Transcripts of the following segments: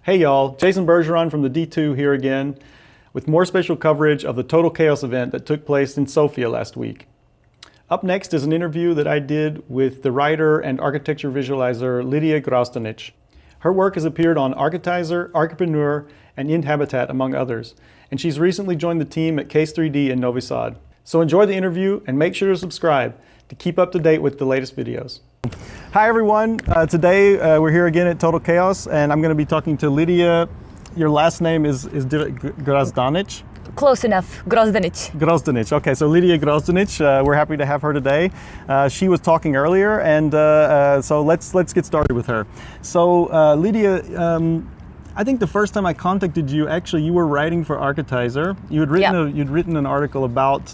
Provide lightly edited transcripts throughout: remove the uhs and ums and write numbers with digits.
Hey y'all, Jason Bergeron from the D2 here again with more special coverage of the Total Chaos event that took place in Sofia last week. Up next is an interview that I did with the writer and architecture visualizer Lidija Grozdanic. Her work has appeared on Architizer, Archipreneur, and Inhabitat, among others, and she's recently joined the team at Case 3D in Novi Sad. So enjoy the interview and make sure to subscribe to keep up to date with the latest videos. Hi everyone, today we're here again at Total Chaos and I'm going to be talking to Lidija. Your last name is Grozdanic? Close enough, Grozdanic. Grozdanic, okay, so Lidija Grozdanic, we're happy to have her today. She was talking earlier and so let's get started with her. So Lidija, I think the first time I contacted you, actually you were writing for Architizer. You'd written an article about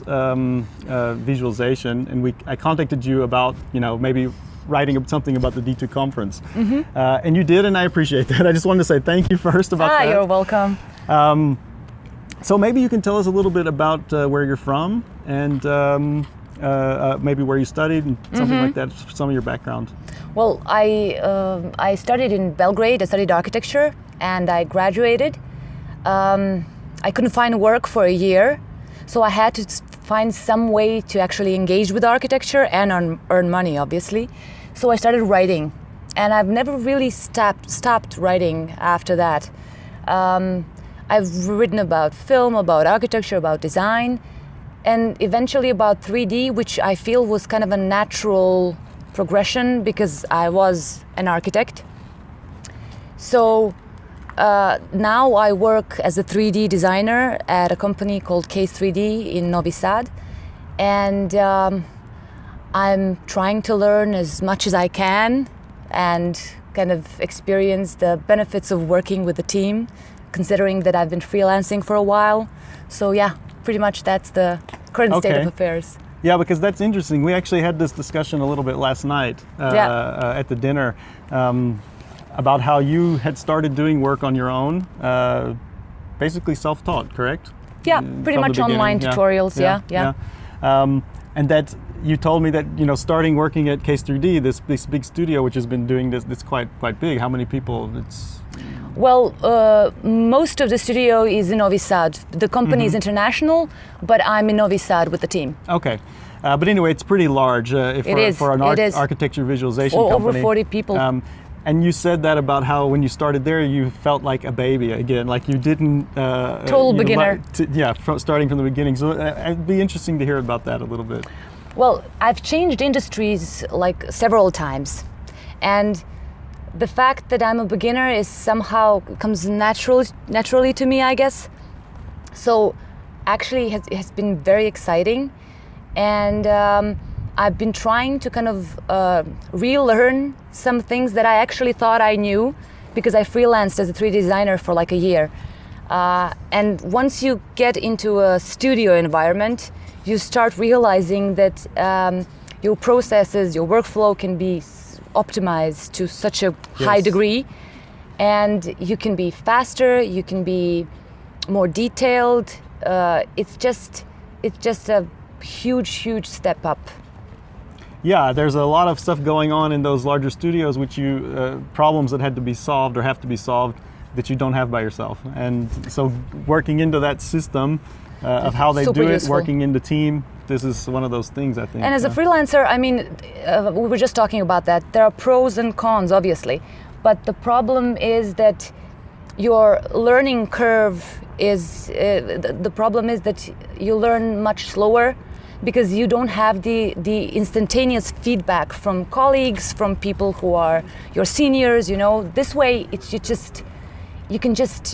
visualization, and I contacted you about, maybe writing something about the D2 conference. And you did, and I appreciate that. I just wanted to say thank you first about that. You're welcome. So maybe you can tell us a little bit about where you're from and maybe where you studied and something like that, some of your background. Well, I studied in Belgrade. I studied architecture and I graduated. I couldn't find work for a year, so I had to find some way to actually engage with architecture and earn money, obviously. So I started writing, and I've never really stopped writing after that. I've written about film, about architecture, about design, and eventually about 3D, which I feel was kind of a natural progression because I was an architect. So now I work as a 3D designer at a company called Case 3D in Novi Sad, and I'm trying to learn as much as I can and kind of experience the benefits of working with a team, considering that I've been freelancing for a while. So yeah, pretty much that's the current state of affairs. Yeah, because that's interesting. We actually had this discussion a little bit last night at the dinner. About how you had started doing work on your own, basically self-taught, correct? Yeah, pretty much online tutorials, yeah. And that you told me that, starting working at Case 3D, this big studio which has been doing this quite big. How many people? Well, most of the studio is in Novi Sad. The company is international, but I'm in Novi Sad with the team. Okay. But anyway, it's pretty large for an architecture visualization company. Over 40 people. And you said that about how when you started there, you felt like a baby again, like you didn't... Total beginner. Starting from the beginning. So it'd be interesting to hear about that a little bit. Well, I've changed industries like several times. And the fact that I'm a beginner is somehow comes naturally to me, I guess. So actually it has been very exciting. And I've been trying to kind of relearn some things that I actually thought I knew because I freelanced as a 3D designer for like a year. And once you get into a studio environment, you start realizing that your processes, your workflow can be optimized to such a high degree, and you can be faster, you can be more detailed. It's just a huge step up. Yeah, there's a lot of stuff going on in those larger studios, which problems that had to be solved or have to be solved that you don't have by yourself. And so working into that system of how they do it, useful. Working in the team, this is one of those things, I think. And as a freelancer, I mean, we were just talking about that. There are pros and cons, obviously. But the problem is that your learning curve is, the problem is that you learn much slower, because you don't have the instantaneous feedback from colleagues, from people who are your seniors. This way you can just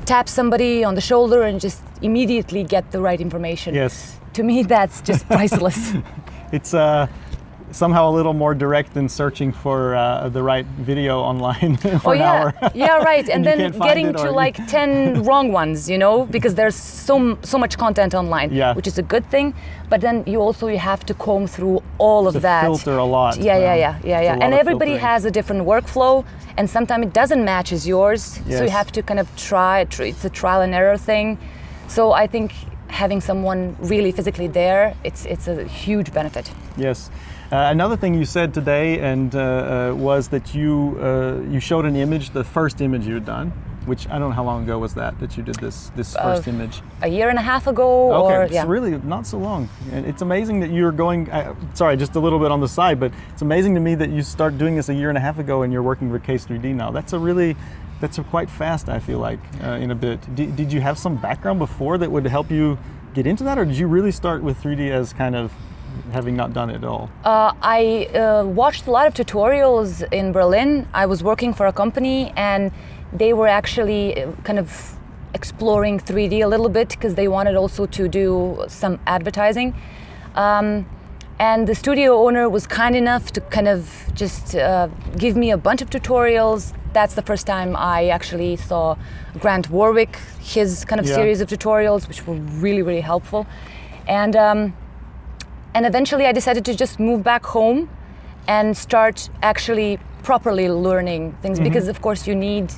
tap somebody on the shoulder and just immediately get the right information. Yes. To me, that's just priceless. It's somehow a little more direct than searching for the right video online for an hour. Yeah, right. And then getting to like 10 wrong ones, because there's so much content online, which is a good thing. But then you have to comb through all of that. Filter a lot. Yeah. And everybody has a different workflow, and sometimes it doesn't match as yours. Yes. So you have to kind of try. It's a trial and error thing. So I think having someone really physically there, it's a huge benefit. Yes. Another thing you said today was that you showed an image, the first image you had done, which I don't know how long ago was that you did this first image. A year and a half ago. Okay, or, it's really not so long. And it's amazing that you're going, sorry, just a little bit on the side, but it's amazing to me that you start doing this a year and a half ago and you're working with Case 3D now. That's quite fast, I feel like, in a bit. Did you have some background before that would help you get into that, or did you really start with 3D as kind of having not done it at all? I watched a lot of tutorials in Berlin. I was working for a company and they were actually kind of exploring 3D a little bit because they wanted also to do some advertising. And the studio owner was kind enough to kind of just give me a bunch of tutorials. That's the first time I actually saw Grant Warwick, his kind of series of tutorials, which were really, really helpful. And eventually I decided to just move back home and start actually properly learning things, because of course you need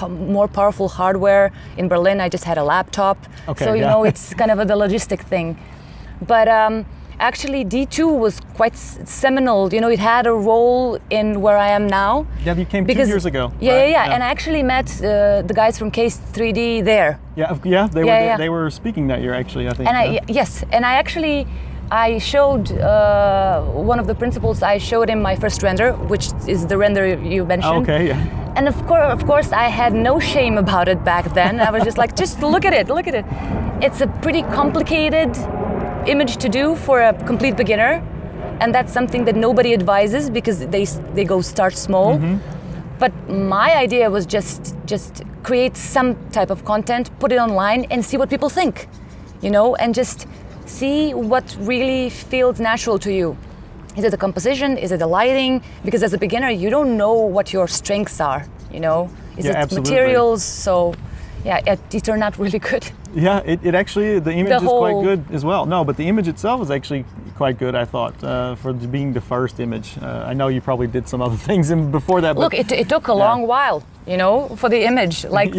more powerful hardware. In Berlin I just had a laptop, so you know it's kind of the logistic thing. But actually D2 was quite seminal. You know, it had a role in where I am now. Yeah, you came 2 years ago. Yeah, right? yeah. And I actually met the guys from Case 3D there. They were speaking that year actually, I think. And I showed one of the principals. I showed him my first render, which is the render you mentioned. Oh, okay, yeah. And of course, I had no shame about it back then. I was just like, just look at it. It's a pretty complicated image to do for a complete beginner, and that's something that nobody advises because they go start small. But my idea was just create some type of content, put it online, and see what people think, you know, and just see what really feels natural to you. Is it the composition? Is it the lighting? Because as a beginner, you don't know what your strengths are, you know? Is it absolutely. materials? So yeah, it turned out really good. Yeah, it actually, the image is quite good as well. No, but the image itself is actually quite good, I thought, for being the first image. I know you probably did some other things before that. Look, it took a long while, you know, for the image. Like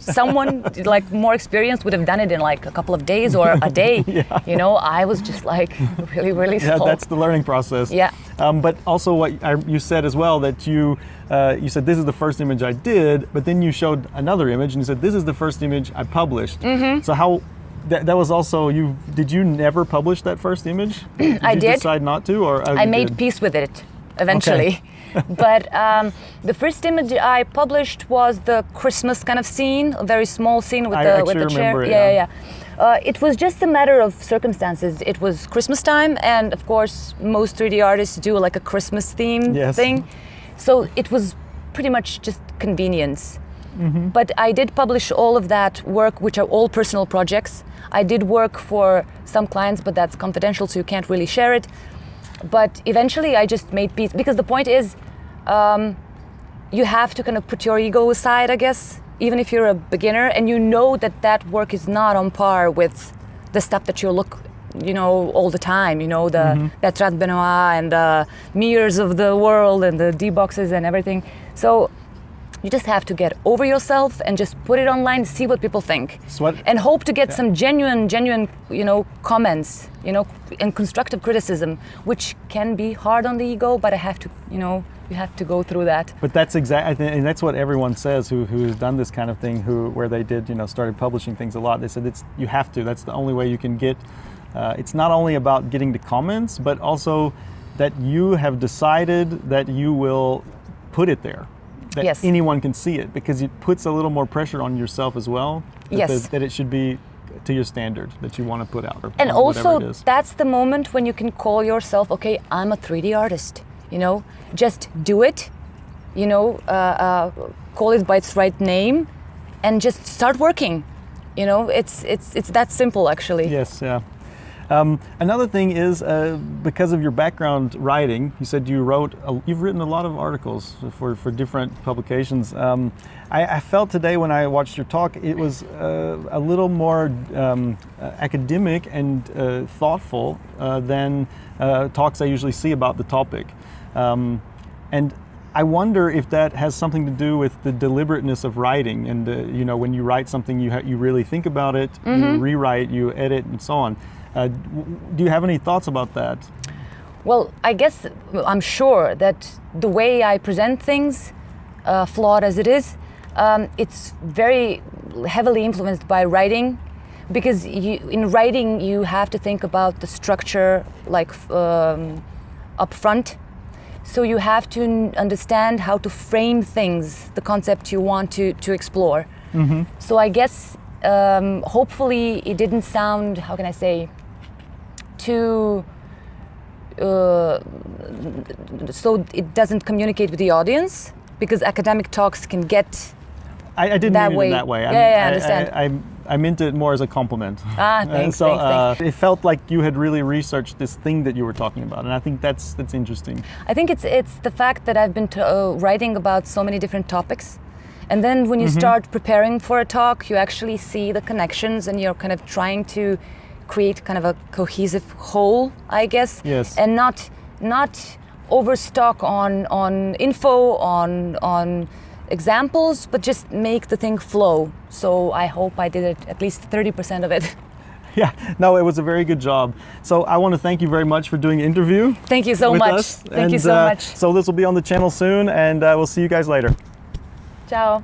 someone like more experienced would have done it in like a couple of days or a day. You know, I was just like really, really slow. Yeah, that's the learning process. Yeah. But also what you said as well, that you said this is the first image I did, but then you showed another image and you said this is the first image I published. So how that was also did you never publish that first image? I did. Decide not to, or I made peace with it eventually. Okay. But the first image I published was the Christmas kind of scene, a very small scene with the chair. It was just a matter of circumstances. It was Christmas time, and of course most 3D artists do like a Christmas theme thing. So it was pretty much just convenience. But I did publish all of that work, which are all personal projects. I did work for some clients, but that's confidential, so you can't really share it. But eventually I just made peace, because the point is you have to kind of put your ego aside, I guess, even if you're a beginner, and you know that work is not on par with the stuff that you look, you know, all the time, you know, the Bertrand Benoit and the mirrors of the world and the D-boxes and everything. So you just have to get over yourself and just put it online, see what people think, and hope to get some genuine, you know, comments, you know, and constructive criticism, which can be hard on the ego, but I have to, you know, you have to go through that. But that's exactly, and that's what everyone says who's done this kind of thing, where they did, you know, started publishing things a lot. They said you have to. That's the only way you can get. It's not only about getting the comments, but also that you have decided that you will put it there. That anyone can see it, because it puts a little more pressure on yourself as well. That it should be to your standard that you want to put out. And also, that's the moment when you can call yourself, okay, I'm a 3D artist. You know, just do it. You know, call it by its right name, and just start working. You know, it's that simple, actually. Yes, yeah. Another thing is, because of your background writing, you said you've written a lot of articles for different publications. I felt today when I watched your talk, it was a little more academic and thoughtful than talks I usually see about the topic. And I wonder if that has something to do with the deliberateness of writing, and you know, when you write something, you really think about it, you rewrite, you edit, and so on. Do you have any thoughts about that? Well, I guess I'm sure that the way I present things, flawed as it is, it's very heavily influenced by writing, because in writing you have to think about the structure like up front. So you have to understand how to frame things, the concept you want to explore. Mm-hmm. So I guess hopefully it didn't sound, how can I say, too so it doesn't communicate with the audience, because academic talks can get I didn't that mean way. it in that way. I understand. I meant it more as a compliment. Thanks, thanks. It felt like you had really researched this thing that you were talking about, and I think that's interesting. I think it's the fact that I've been writing about so many different topics, and then when you start preparing for a talk, you actually see the connections, and you're kind of trying to create kind of a cohesive whole, I guess. Yes. And not overstock on info, on examples, but just make the thing flow. So I hope I did it, at least 30% of it. Yeah, no, it was a very good job. So I want to thank you very much for doing the interview. Thank you so much. Thank you so much. So this will be on the channel soon, and we'll see you guys later. Ciao.